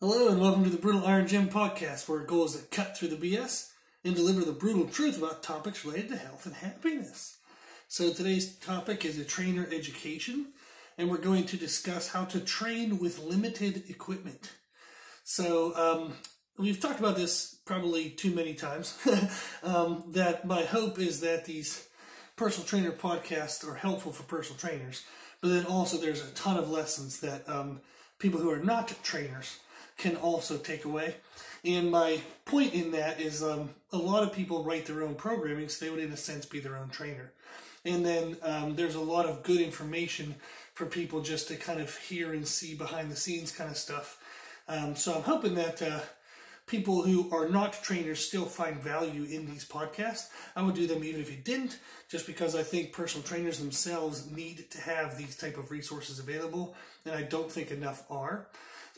Hello and welcome to the Brutal Iron Gym podcast, where our goal is to cut through the BS and deliver the brutal truth about topics related to health and happiness. So today's topic is a trainer education, and we're going to discuss how to train with limited equipment. So we've talked about this probably too many times, that my hope is that these personal trainer podcasts are helpful for personal trainers, but then also there's a ton of lessons that people who are not trainers can also take away. And my point in that is a lot of people write their own programming, so they would in a sense be their own trainer. And then there's a lot of good information for people just to kind of hear and see behind the scenes kind of stuff. So I'm hoping that people who are not trainers still find value in these podcasts. I would do them even if you didn't, just because I think personal trainers themselves need to have these type of resources available, and I don't think enough are.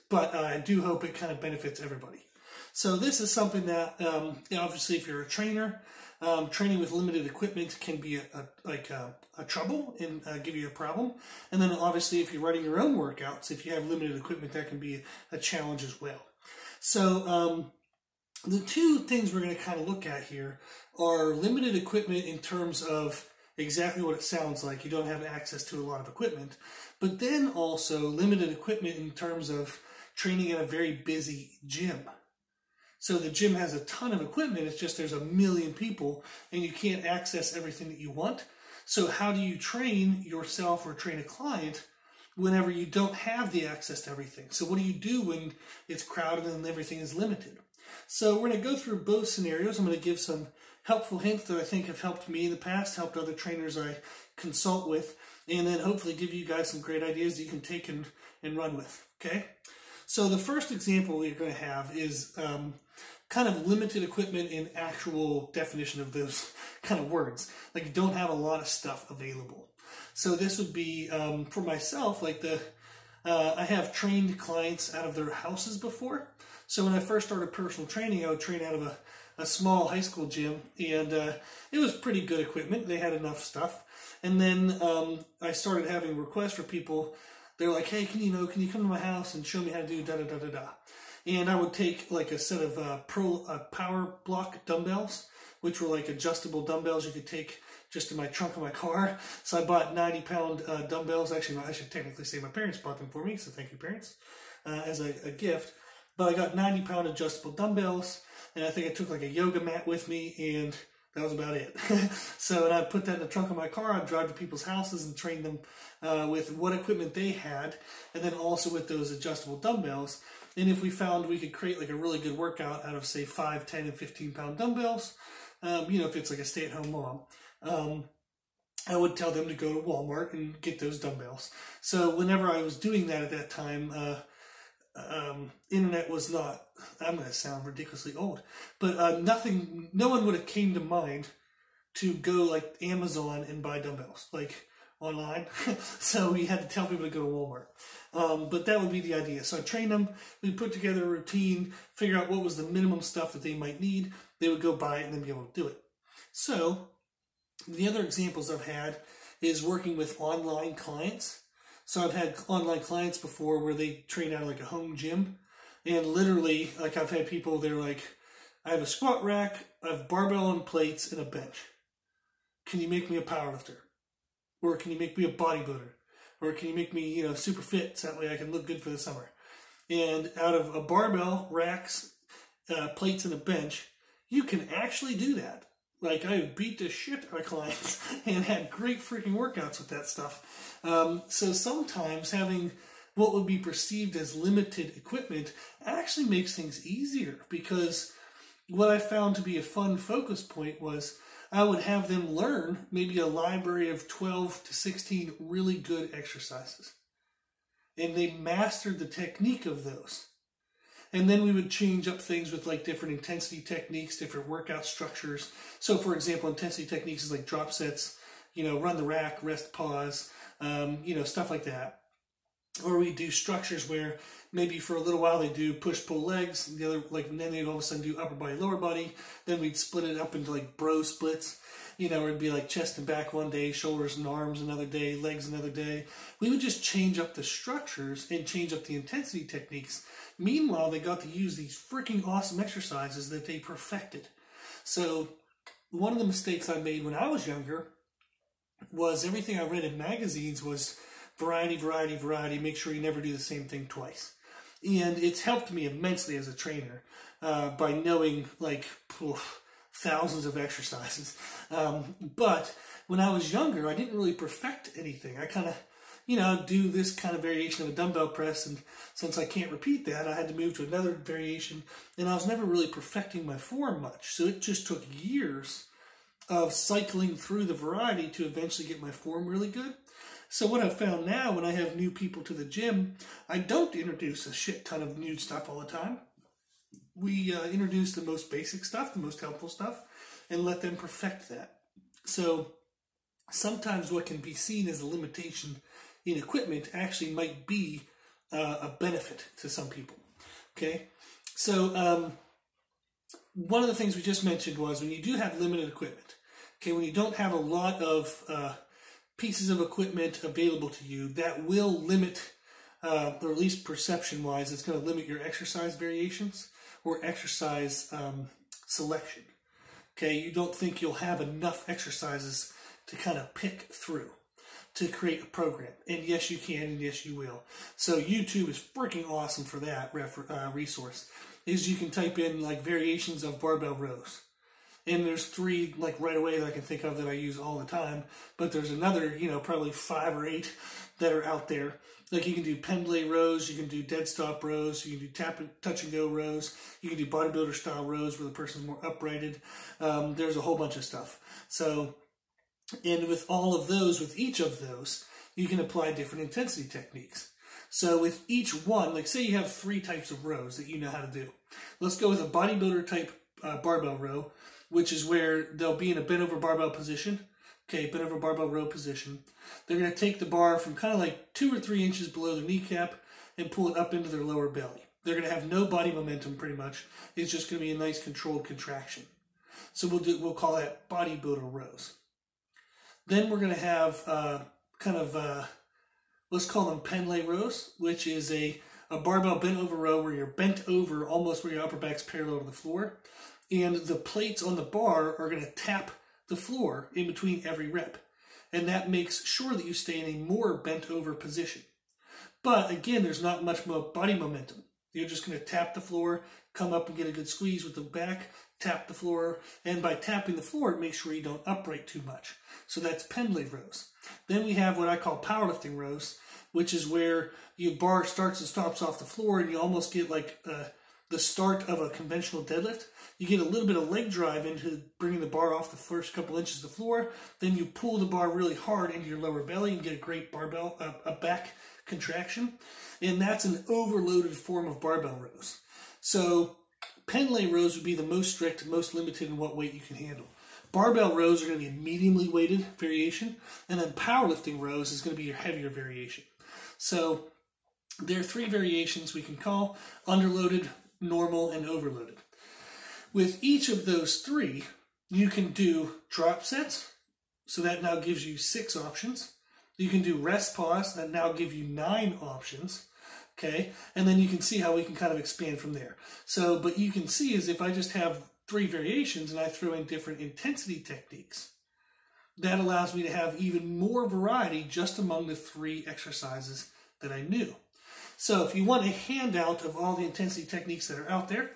But I do hope it kind of benefits everybody. So this is something that, obviously if you're a trainer, training with limited equipment can be a trouble and give you a problem. And then obviously if you're running your own workouts, if you have limited equipment, that can be a challenge as well. So the two things we're going to kind of look at here are limited equipment in terms of exactly what it sounds like. You don't have access to a lot of equipment. But then also limited equipment in terms of training in a very busy gym. So the gym has a ton of equipment, it's just there's a million people and you can't access everything that you want. So how do you train yourself or train a client whenever you don't have the access to everything? So what do you do when it's crowded and everything is limited? So we're going to go through both scenarios. I'm going to give some helpful hints that I think have helped me in the past, helped other trainers I consult with, and then hopefully give you guys some great ideas that you can take and run with, okay? So the first example we're going to have is kind of limited equipment in actual definition of those kind of words. Like you don't have a lot of stuff available. So this would be, for myself, like I have trained clients out of their houses before. So when I first started personal training, I would train out of a small high school gym, and it was pretty good equipment. They had enough stuff. And then I started having requests for people. They're like, hey, can you come to my house and show me how to do da-da-da-da-da? And I would take like a set of power block dumbbells, which were like adjustable dumbbells you could take just in my trunk of my car. So I bought 90-pound dumbbells. Actually, I should technically say my parents bought them for me, so thank you, parents, as a gift. But I got 90-pound adjustable dumbbells, and I think I took like a yoga mat with me, and that was about it. So, and I'd put that in the trunk of my car. I'd drive to people's houses and train them with what equipment they had, and then also with those adjustable dumbbells. And if we found we could create like a really good workout out of, say, 5, 10, and 15-pound dumbbells, if it's like a stay-at-home mom, I would tell them to go to Walmart and get those dumbbells. So whenever I was doing that at that time, internet was not, I'm going to sound ridiculously old, but no one would have came to mind to go like Amazon and buy dumbbells, like online. So we had to tell people to go to Walmart. But that would be the idea. So I trained them, we put together a routine, figure out what was the minimum stuff that they might need. They would go buy it and then be able to do it. So the other examples I've had is working with online clients. So I've had online clients before where they train out of like a home gym, and literally, like I've had people, they're like, I have a squat rack, I have barbell and plates and a bench. Can you make me a powerlifter? Or can you make me a bodybuilder? Or can you make me, super fit so that way I can look good for the summer? And out of a barbell, racks, plates, and a bench, you can actually do that. Like, I beat the shit out of clients and had great freaking workouts with that stuff. So sometimes having what would be perceived as limited equipment actually makes things easier, because what I found to be a fun focus point was I would have them learn maybe a library of 12 to 16 really good exercises. And they mastered the technique of those. And then we would change up things with like different intensity techniques, different workout structures. So for example, intensity techniques is like drop sets, run the rack, rest, pause, stuff like that. Or we do structures where maybe for a little while they do push-pull legs, and the other, like, and then they'd all of a sudden do upper body, lower body. Then we'd split it up into like bro splits. You know, it'd be like chest and back one day, shoulders and arms another day, legs another day. We would just change up the structures and change up the intensity techniques. Meanwhile, they got to use these freaking awesome exercises that they perfected. So one of the mistakes I made when I was younger was everything I read in magazines was variety, variety, variety. Make sure you never do the same thing twice. And it's helped me immensely as a trainer by knowing like thousands of exercises. But when I was younger, I didn't really perfect anything. I kind of, you know, do this kind of variation of a dumbbell press, and since I can't repeat that, I had to move to another variation, and I was never really perfecting my form much. So it just took years of cycling through the variety to eventually get my form really good. So what I've found now, when I have new people to the gym, I don't introduce a shit ton of new stuff all the time. We introduce the most basic stuff, the most helpful stuff, and let them perfect that. So sometimes what can be seen as a limitation in equipment actually might be a benefit to some people. Okay, so one of the things we just mentioned was when you do have limited equipment, okay, when you don't have a lot of pieces of equipment available to you, that will limit, or at least perception-wise, it's going to limit your exercise variations or exercise selection. Okay, you don't think you'll have enough exercises to kind of pick through to create a program. And yes, you can, and yes, you will. So YouTube is freaking awesome for that resource. Is you can type in like variations of barbell rows. And there's 3 like right away that I can think of that I use all the time. But there's another, you know, probably 5 or 8 that are out there. Like you can do pendlay rows, you can do dead stop rows, you can do touch and go rows, you can do bodybuilder style rows where the person's more uprighted. There's a whole bunch of stuff. So, and with all of those, with each of those, you can apply different intensity techniques. So with each one, like say you have 3 types of rows that you know how to do. Let's go with a bodybuilder type barbell row, which is where they'll be in a bent over barbell position. Okay, bent over barbell row position. They're going to take the bar from kind of like 2 or 3 inches below the kneecap and pull it up into their lower belly. They're going to have no body momentum pretty much. It's just going to be a nice controlled contraction. So we'll call that bodybuilder rows. Then we're going to have let's call them pendlay rows, which is a barbell bent over row where you're bent over almost where your upper back's parallel to the floor. And the plates on the bar are going to tap the floor in between every rep. And that makes sure that you stay in a more bent over position. But again, there's not much more body momentum. You're just going to tap the floor, come up and get a good squeeze with the back, tap the floor, and by tapping the floor, make sure you don't upright too much. So that's pendlay rows. Then we have what I call powerlifting rows, which is where your bar starts and stops off the floor and you almost get like the start of a conventional deadlift. You get a little bit of leg drive into bringing the bar off the first couple inches of the floor. Then you pull the bar really hard into your lower belly and get a great barbell, a back contraction. And that's an overloaded form of barbell rows. So pendlay rows would be the most strict, most limited in what weight you can handle. Barbell rows are going to be a mediumly weighted variation. And then powerlifting rows is going to be your heavier variation. So there are 3 variations we can call: underloaded, normal, and overloaded. With each of those 3, you can do drop sets, so that now gives you 6 options. You can do rest pause, that now gives you 9 options, okay? And then you can see how we can kind of expand from there. So, but you can see is if I just have 3 variations and I throw in different intensity techniques, that allows me to have even more variety just among the 3 exercises that I knew. So if you want a handout of all the intensity techniques that are out there,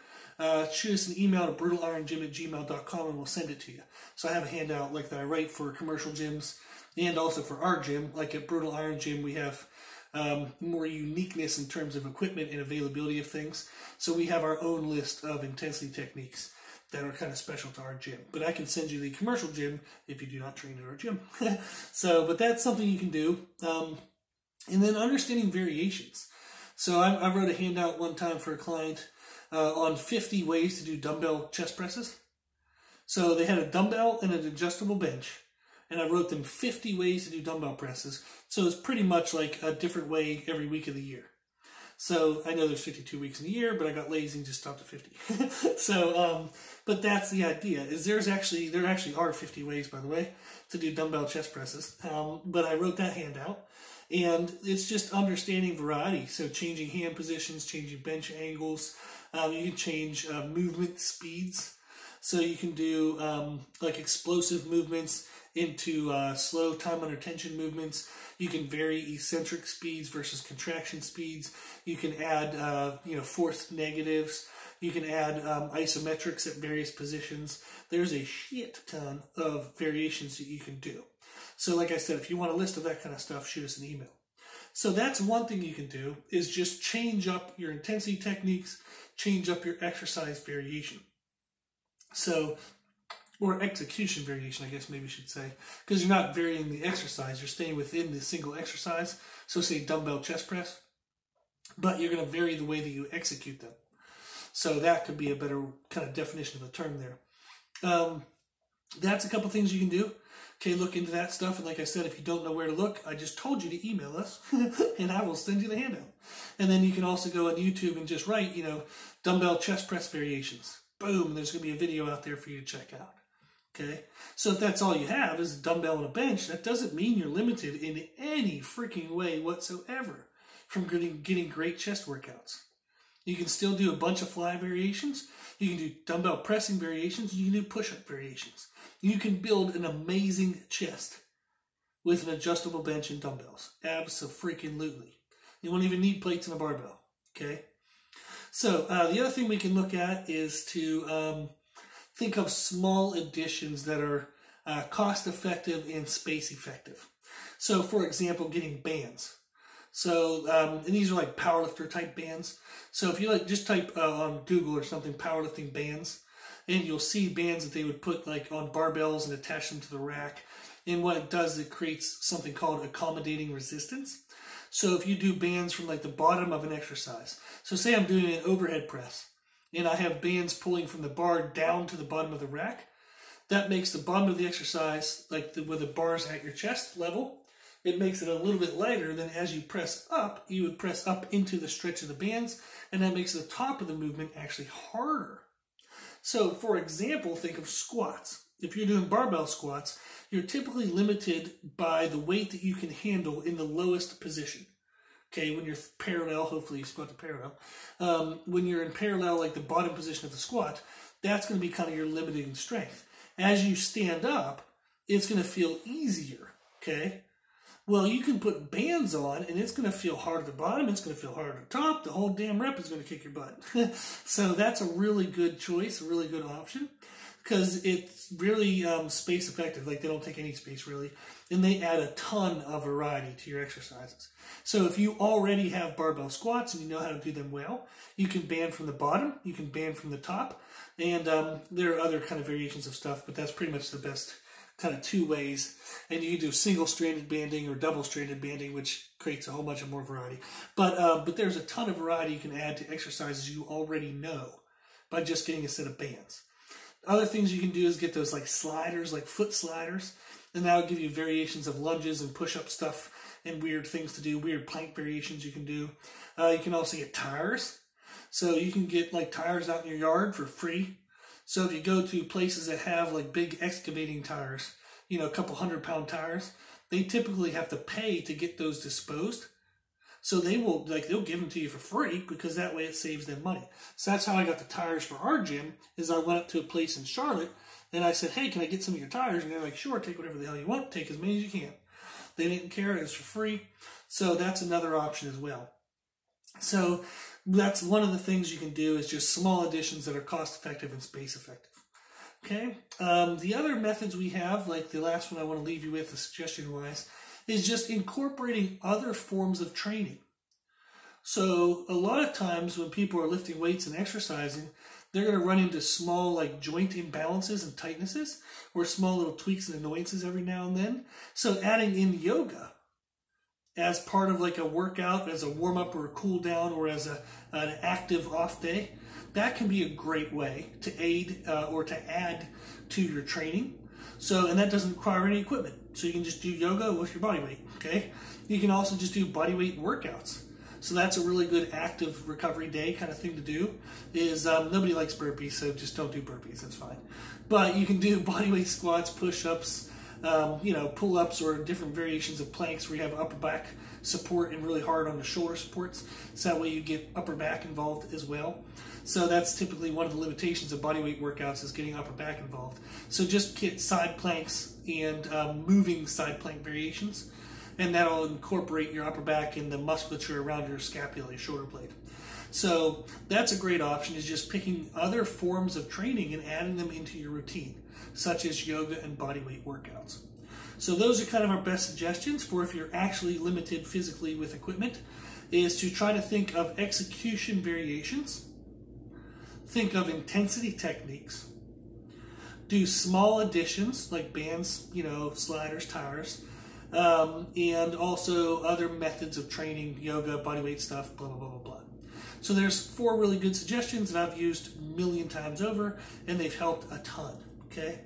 shoot us an email to brutaliron@gmail.com and we'll send it to you. So I have a handout like that I write for commercial gyms and also for our gym. Like at Brutal Iron Gym, we have more uniqueness in terms of equipment and availability of things. So we have our own list of intensity techniques that are kind of special to our gym. But I can send you the commercial gym if you do not train at our gym. But that's something you can do. And then understanding variations. So I wrote a handout one time for a client on 50 ways to do dumbbell chest presses. So they had a dumbbell and an adjustable bench, and I wrote them 50 ways to do dumbbell presses. So it's pretty much like a different way every week of the year. So I know there's 52 weeks in a year, but I got lazy and just stopped at 50. So, but that's the idea. Is there actually are 50 ways, by the way, to do dumbbell chest presses. But I wrote that handout, and it's just understanding variety. So changing hand positions, changing bench angles. You can change movement speeds. So you can do like explosive movements into slow time under tension movements. You can vary eccentric speeds versus contraction speeds. You can add forced negatives. You can add isometrics at various positions. There's a shit ton of variations that you can do. So like I said, if you want a list of that kind of stuff, shoot us an email. So that's one thing you can do, is just change up your intensity techniques, change up your exercise variation. So, or execution variation, I guess maybe you should say, because you're not varying the exercise, you're staying within the single exercise. So say dumbbell chest press, but you're going to vary the way that you execute them. So that could be a better kind of definition of the term there. That's a couple things you can do. Okay, look into that stuff. And like I said, if you don't know where to look, I just told you to email us and I will send you the handout. And then you can also go on YouTube and just write, dumbbell chest press variations. Boom, there's going to be a video out there for you to check out. Okay, so if that's all you have is a dumbbell and a bench, that doesn't mean you're limited in any freaking way whatsoever from getting great chest workouts. You can still do a bunch of fly variations. You can do dumbbell pressing variations. You can do push-up variations. You can build an amazing chest with an adjustable bench and dumbbells. Abso-freaking-lutely. You won't even need plates and a barbell. Okay. So the other thing we can look at is to think of small additions that are cost-effective and space-effective. So, for example, getting bands. So, and these are like powerlifter type bands. So if you just type on Google or something, powerlifting bands, and you'll see bands that they would put like on barbells and attach them to the rack. And what it does, it creates something called accommodating resistance. So if you do bands from like the bottom of an exercise, so say I'm doing an overhead press, and I have bands pulling from the bar down to the bottom of the rack, that makes the bottom of the exercise, like where the bar's at your chest level, it makes it a little bit lighter than as you press up, you would press up into the stretch of the bands, and that makes the top of the movement actually harder. So, for example, think of squats. If you're doing barbell squats, you're typically limited by the weight that you can handle in the lowest position. Okay, when you're parallel, hopefully you squat to parallel. When you're in parallel, like the bottom position of the squat, that's going to be kind of your limiting strength. As you stand up, it's going to feel easier, okay? Well, you can put bands on, and it's going to feel hard at the bottom, it's going to feel hard at the top, the whole damn rep is going to kick your butt. So that's a really good choice, a really good option, because it's really space effective. Like, they don't take any space, really, and they add a ton of variety to your exercises. So if you already have barbell squats and you know how to do them well, you can band from the bottom, you can band from the top, and there are other kind of variations of stuff, but that's pretty much the best kind of two ways. And you can do single-stranded banding or double-stranded banding, which creates a whole bunch of more variety. But there's a ton of variety you can add to exercises you already know by just getting a set of bands. Other things you can do is get those like sliders, like foot sliders, and that'll give you variations of lunges and push-up stuff and weird things to do, weird plank variations you can do. You can also get tires. So you can get like tires out in your yard for free. So if you go to places that have like big excavating tires, a couple 100-pound tires, they typically have to pay to get those disposed. So they'll give them to you for free, because that way it saves them money. So that's how I got the tires for our gym, is I went up to a place in Charlotte and I said, hey, can I get some of your tires? And they're like, sure, take whatever the hell you want, take as many as you can. They didn't care, it was for free. So that's another option as well. So that's one of the things you can do, is just small additions that are cost effective and space effective. Okay. The other methods we have, like the last one I want to leave you with, the suggestion wise, is just incorporating other forms of training. So a lot of times when people are lifting weights and exercising, they're going to run into small like joint imbalances and tightnesses, or small little tweaks and annoyances every now and then. So adding in yoga as part of like a workout, as a warm-up or a cool-down, or as an active off day, that can be a great way to aid or to add to your training. So, and that doesn't require any equipment. So you can just do yoga with your body weight, okay? You can also just do body weight workouts. So that's a really good active recovery day kind of thing to do. Is nobody likes burpees, so just don't do burpees, that's fine. But you can do body weight squats, push-ups, pull-ups, or different variations of planks where you have upper back support and really hard on the shoulder supports. So that way you get upper back involved as well. So that's typically one of the limitations of bodyweight workouts, is getting upper back involved. So just get side planks and moving side plank variations, and that'll incorporate your upper back and the musculature around your scapula, your shoulder blade. So that's a great option, is just picking other forms of training and adding them into your routine, such as yoga and bodyweight workouts. So those are kind of our best suggestions for if you're actually limited physically with equipment, is to try to think of execution variations, think of intensity techniques, do small additions like bands, sliders, tires, and also other methods of training, yoga, bodyweight stuff, blah, blah, blah, blah, blah. So there's 4 really good suggestions that I've used a million times over, and they've helped a ton, okay?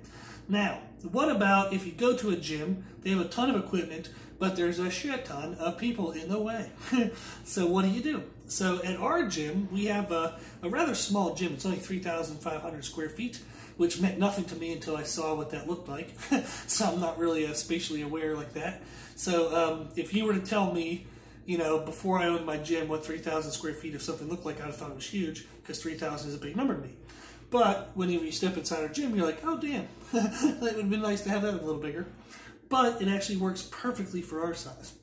Now, what about if you go to a gym, they have a ton of equipment, but there's a shit ton of people in the way. So what do? So at our gym, we have a rather small gym. It's only 3,500 square feet, which meant nothing to me until I saw what that looked like. So I'm not really spatially aware like that. So if you were to tell me, before I owned my gym, what 3,000 square feet of something looked like, I'd have thought it was huge, because 3,000 is a big number to me. But whenever you step inside our gym, you're like, oh damn, that would have been nice to have that a little bigger. But it actually works perfectly for our size.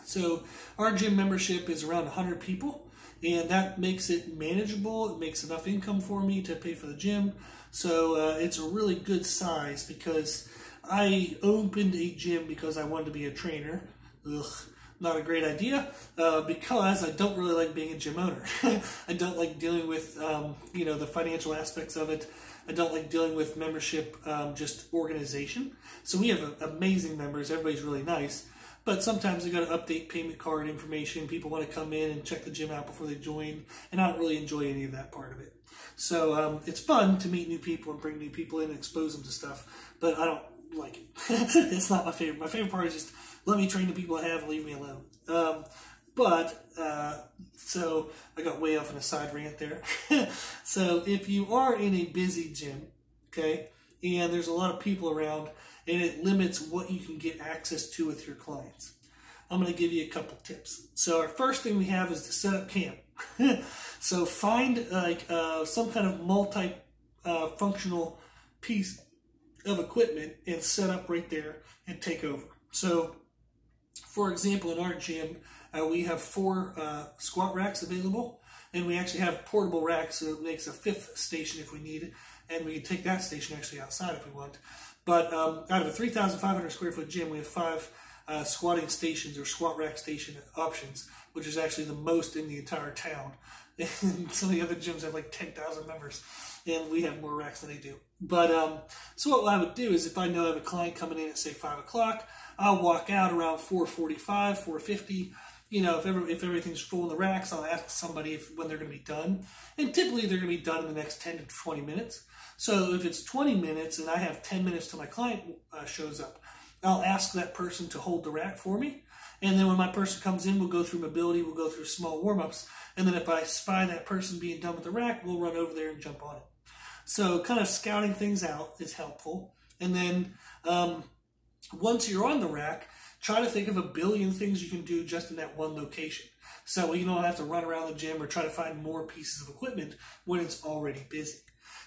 So our gym membership is around 100 people, and that makes it manageable. It makes enough income for me to pay for the gym. So it's a really good size, because I opened a gym because I wanted to be a trainer. Ugh. Not a great idea, because I don't really like being a gym owner. I don't like dealing with, the financial aspects of it. I don't like dealing with membership, just organization. So we have amazing members. Everybody's really nice. But sometimes they got to update payment card information. People want to come in and check the gym out before they join. And I don't really enjoy any of that part of it. So it's fun to meet new people and bring new people in and expose them to stuff. But I don't like it. It's not my favorite. My favorite part is just let me train the people I have and leave me alone. So I got way off on a side rant there. So if you are in a busy gym, okay, and there's a lot of people around, and it limits what you can get access to with your clients, I'm going to give you a couple tips. So our first thing we have is to set up camp. So find some kind of multi-functional piece of equipment and set up right there and take over. So for example, in our gym, we have 4 squat racks available, and we actually have portable racks, so it makes a 5th station if we need it, and we can take that station actually outside if we want. But out of a 3,500 square foot gym, we have 5 squatting stations or squat rack station options, which is actually the most in the entire town. And some of the other gyms have like 10,000 members, and we have more racks than they do. But so what I would do is, if I know I have a client coming in at say 5 o'clock, I'll walk out around 4:45, 4:50. If everything's full in the racks, I'll ask somebody when they're going to be done. And typically they're going to be done in the next 10 to 20 minutes. So if it's 20 minutes and I have 10 minutes till my client shows up, I'll ask that person to hold the rack for me. And then when my person comes in, we'll go through mobility, we'll go through small warm-ups. And then if I spy that person being done with the rack, we'll run over there and jump on it. So kind of scouting things out is helpful. And then once you're on the rack, try to think of a billion things you can do just in that one location. So you don't have to run around the gym or try to find more pieces of equipment when it's already busy.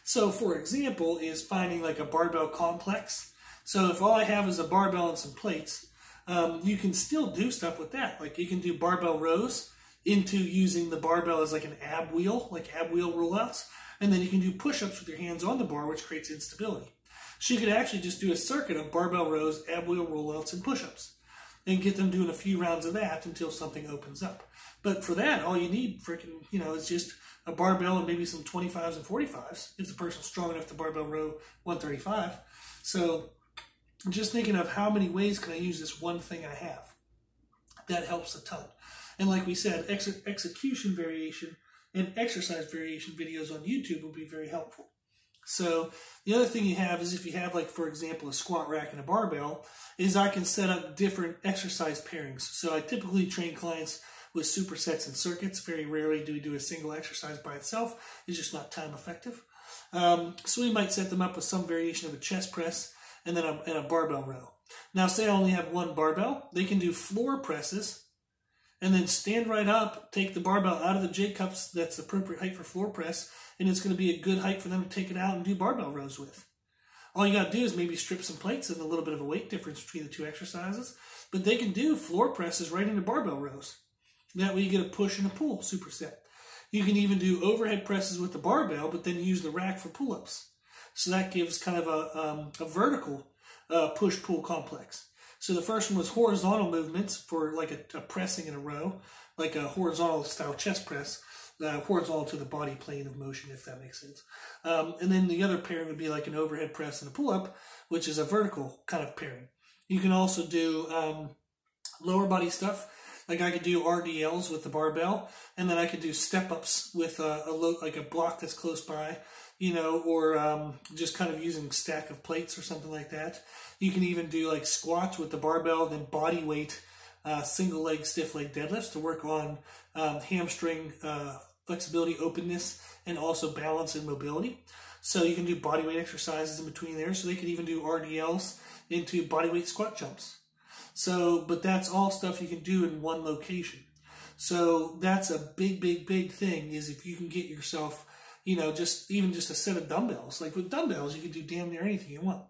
So for example, is finding like a barbell complex. So if all I have is a barbell and some plates, you can still do stuff with that. Like you can do barbell rows into using the barbell as like an ab wheel, like ab wheel rollouts. And then you can do push-ups with your hands on the bar, which creates instability. So you could actually just do a circuit of barbell rows, ab wheel rollouts, and push-ups, and get them doing a few rounds of that until something opens up. But for that, all you need is just a barbell and maybe some 25s and 45s if the person's strong enough to barbell row 135. So just thinking of how many ways can I use this one thing I have. That helps a ton. And like we said, execution variation and exercise variation videos on YouTube will be very helpful. So the other thing you have is if you have, like, for example, a squat rack and a barbell, is I can set up different exercise pairings. So I typically train clients with supersets and circuits. Very rarely do we do a single exercise by itself. It's just not time effective. So we might set them up with some variation of a chest press and then a barbell row. Now, say I only have one barbell, they can do floor presses and then stand right up, take the barbell out of the J-cups, that's the appropriate height for floor press, and it's going to be a good height for them to take it out and do barbell rows with. All you got to do is maybe strip some plates and a little bit of a weight difference between the two exercises, but they can do floor presses right into barbell rows. That way you get a push and a pull superset. You can even do overhead presses with the barbell, but then use the rack for pull-ups. So that gives kind of a vertical push-pull complex. So the first one was horizontal movements for like a pressing in a row, like a horizontal style chest press, horizontal to the body plane of motion, if that makes sense. And then the other pairing would be like an overhead press and a pull-up, which is a vertical kind of pairing. You can also do lower body stuff. Like I could do RDLs with the barbell, and then I could do step-ups with like a block that's close by, you know, or just kind of using stack of plates or something like that. You can even do like squats with the barbell, then body weight, single leg, stiff leg deadlifts to work on hamstring flexibility, openness, and also balance and mobility. So you can do body weight exercises in between there. So they could even do RDLs into body weight squat jumps. So, but that's all stuff you can do in one location. So that's a big, big, big thing, is if you can get yourself, you know, just a set of dumbbells. Like with dumbbells, you can do damn near anything you want.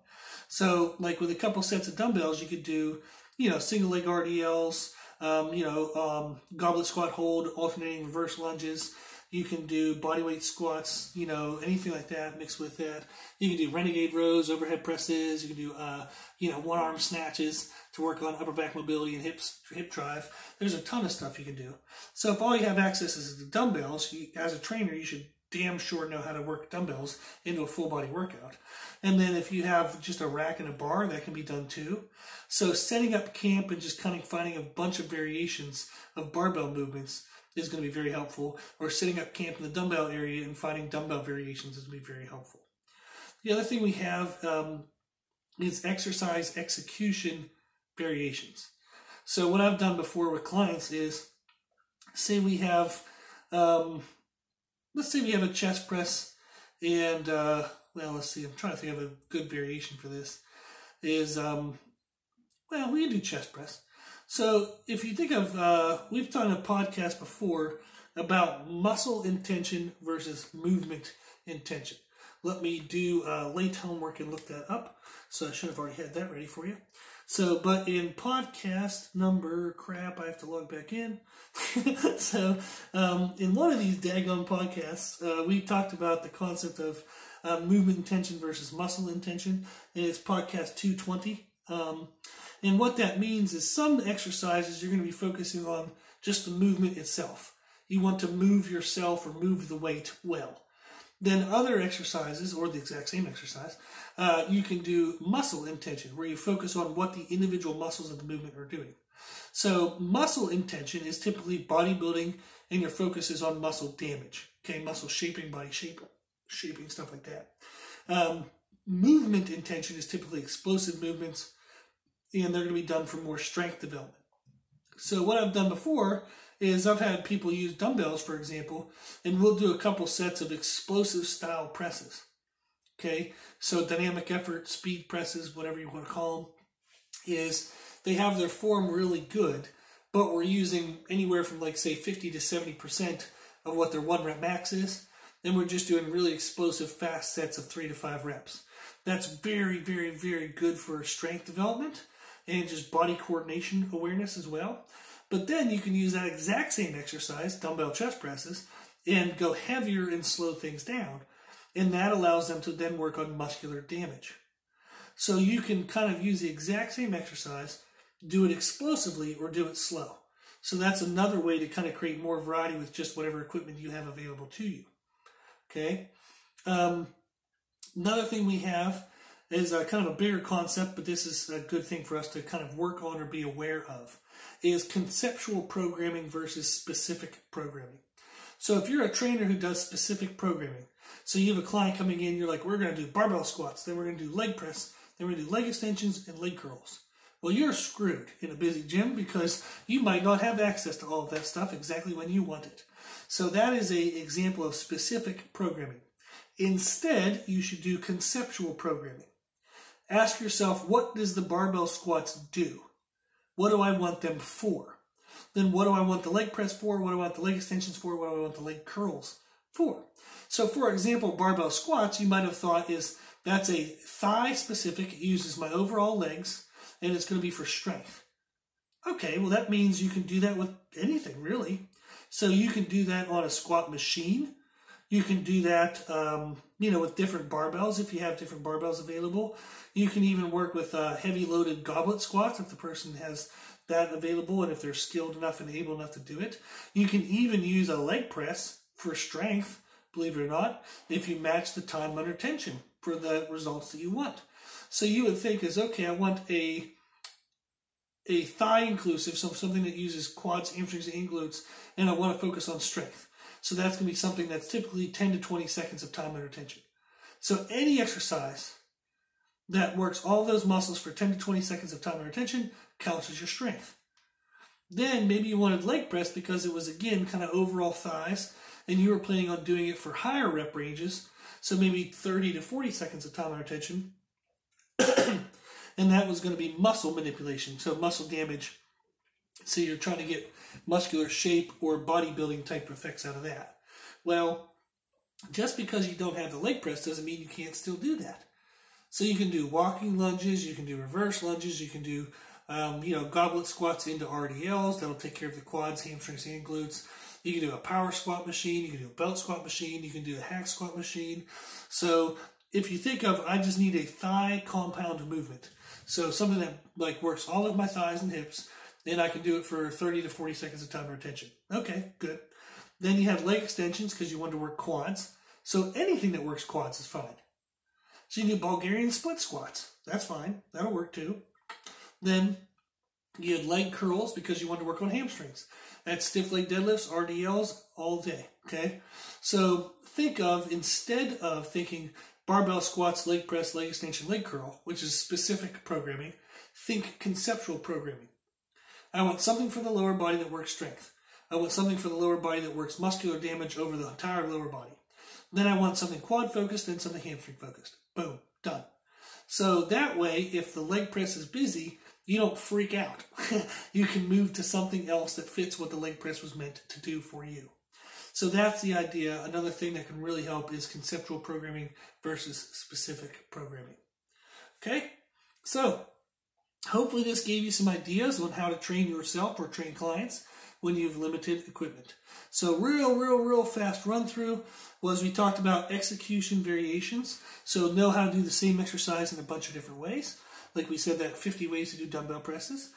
So like with a couple sets of dumbbells, you could do, you know, single leg RDLs, goblet squat hold, alternating reverse lunges. You can do bodyweight squats, you know, anything like that mixed with that. You can do renegade rows, overhead presses. You can do, one-arm snatches to work on upper back mobility and hip drive. There's a ton of stuff you can do. So if all you have access is the dumbbells, as a trainer, you should damn sure know how to work dumbbells into a full body workout. And then if you have just a rack and a bar, that can be done too. So setting up camp and just kind of finding a bunch of variations of barbell movements is going to be very helpful, or setting up camp in the dumbbell area and finding dumbbell variations is going to be very helpful. The other thing we have is exercise execution variations. So what I've done before with clients is, say we have, let's say we have a chest press, and let's see, I'm trying to think of a good variation for this, is, we can do chest press. So if you think of, we've done a podcast before about muscle intention versus movement intention. Let me do late homework and look that up. So I should have already had that ready for you. So, but in podcast number, I have to log back in. So in one of these daggone podcasts, we talked about the concept of movement intention versus muscle intention. And it's podcast 220. And what that means is some exercises you're going to be focusing on just the movement itself. You want to move yourself or move the weight well. Then other exercises, or the exact same exercise, you can do muscle intention, where you focus on what the individual muscles of the movement are doing. So muscle intention is typically bodybuilding, and your focus is on muscle damage. Okay, muscle shaping, body shaping, stuff like that. Movement intention is typically explosive movements, and they're going to be done for more strength development. So what I've done before is I've had people use dumbbells, for example, and we'll do a couple sets of explosive style presses. Okay, so dynamic effort, speed presses, whatever you want to call them, is they have their form really good, but we're using anywhere from, like, say 50 to 70% of what their 1 rep max is, and we're just doing really explosive fast sets of 3 to 5 reps. That's very, very, very good for strength development and just body coordination awareness as well. But then you can use that exact same exercise, dumbbell chest presses, and go heavier and slow things down. And that allows them to then work on muscular damage. So you can kind of use the exact same exercise, do it explosively or do it slow. So that's another way to kind of create more variety with just whatever equipment you have available to you. Okay. Another thing we have is kind of a bigger concept, but this is a good thing for us to kind of work on or be aware of, is conceptual programming versus specific programming. So if you're a trainer who does specific programming, So you have a client coming in, you're like, we're going to do barbell squats, then we're going to do leg press, then we're going to do leg extensions and leg curls. Well, you're screwed in a busy gym because you might not have access to all of that stuff exactly when you want it. So that is an example of specific programming. Instead, you should do conceptual programming. Ask yourself, what does the barbell squats do? What do I want them for? Then what do I want the leg press for? What do I want the leg extensions for? What do I want the leg curls for? So for example, barbell squats, you might have thought that's a thigh specific. It uses my overall legs, and it's going to be for strength. Okay, well that means you can do that with anything, really. So you can do that on a squat machine. You can do that, with different barbells if you have different barbells available. You can even work with heavy loaded goblet squats if the person has that available and if they're skilled enough and able enough to do it. You can even use a leg press for strength, believe it or not, if you match the time under tension for the results that you want. So you would think okay, I want a thigh inclusive, so something that uses quads, hamstrings, and glutes, and I want to focus on strength. So that's going to be something that's typically 10 to 20 seconds of time under tension. So any exercise that works all those muscles for 10 to 20 seconds of time under tension counts as your strength. Then maybe you wanted leg press because it was, again, kind of overall thighs, and you were planning on doing it for higher rep ranges, so maybe 30 to 40 seconds of time under tension. And that was going to be muscle manipulation, so muscle damage. So you're trying to get muscular shape or bodybuilding type effects out of that. Well, just because you don't have the leg press doesn't mean you can't still do that. So you can do walking lunges, you can do reverse lunges, you can do goblet squats into RDLs. That'll take care of the quads, hamstrings, and glutes. You can do a power squat machine, you can do a belt squat machine, you can do a hack squat machine. So if you think of, I just need a thigh compound movement. So something that works all of my thighs and hips, then I can do it for 30 to 40 seconds of time under tension. Okay, good. Then you have leg extensions because you want to work quads. So anything that works quads is fine. So you do Bulgarian split squats. That's fine. That'll work too. Then you have leg curls because you want to work on hamstrings. That's stiff leg deadlifts, RDLs, all day. Okay? So think of, instead of thinking barbell squats, leg press, leg extension, leg curl, which is specific programming, think conceptual programming. I want something for the lower body that works strength. I want something for the lower body that works muscular damage over the entire lower body. Then I want something quad focused and something hamstring focused. Boom, done. So that way, if the leg press is busy, you don't freak out. You can move to something else that fits what the leg press was meant to do for you. So that's the idea. Another thing that can really help is conceptual programming versus specific programming. Okay? So hopefully this gave you some ideas on how to train yourself or train clients when you have limited equipment. So real fast run through was we talked about execution variations. So know how to do the same exercise in a bunch of different ways. Like we said, that 50 ways to do dumbbell presses.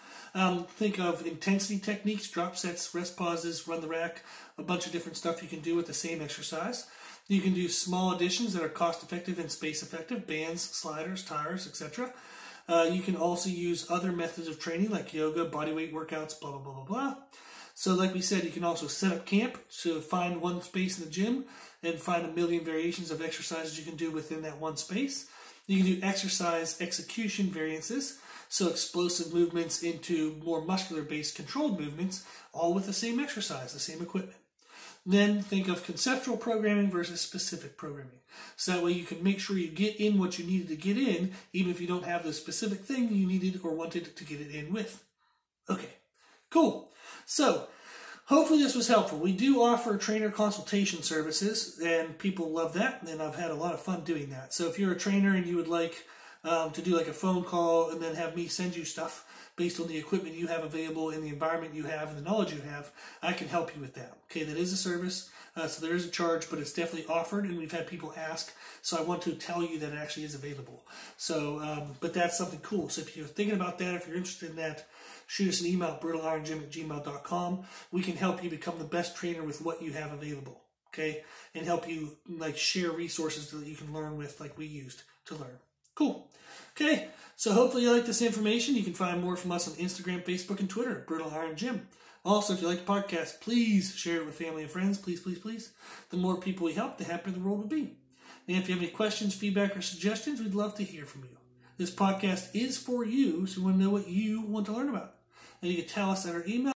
Think of intensity techniques, drop sets, rest pauses, run the rack, a bunch of different stuff you can do with the same exercise. You can do small additions that are cost effective and space effective, bands, sliders, tires, etc. You can also use other methods of training like yoga, bodyweight workouts, blah, blah, blah, blah, blah. So like we said, you can also set up camp to find one space in the gym and find a million variations of exercises you can do within that one space. You can do exercise execution variances, so explosive movements into more muscular-based controlled movements, all with the same exercise, the same equipment. Then think of conceptual programming versus specific programming. So that way you can make sure you get in what you needed to get in, even if you don't have the specific thing you needed or wanted to get it in with. Okay, cool. So hopefully this was helpful. We do offer trainer consultation services, and people love that, and I've had a lot of fun doing that. So if you're a trainer and you would like to do like a phone call and then have me send you stuff based on the equipment you have available and the environment you have and the knowledge you have, I can help you with that. Okay, that is a service, so there is a charge, but it's definitely offered, and we've had people ask, so I want to tell you that it actually is available. So, but that's something cool. So if you're thinking about that, if you're interested in that, shoot us an email at brutaliron@gmail.com. We can help you become the best trainer with what you have available, okay? And help you share resources that you can learn with like we used to learn. Cool. Okay, so hopefully you like this information. You can find more from us on Instagram, Facebook, and Twitter at Brutal Iron Gym. Also, if you like the podcast, please share it with family and friends. Please, please, please. The more people we help, the happier the world will be. And if you have any questions, feedback, or suggestions, we'd love to hear from you. This podcast is for you, so we want to know what you want to learn about. And you can tell us at our email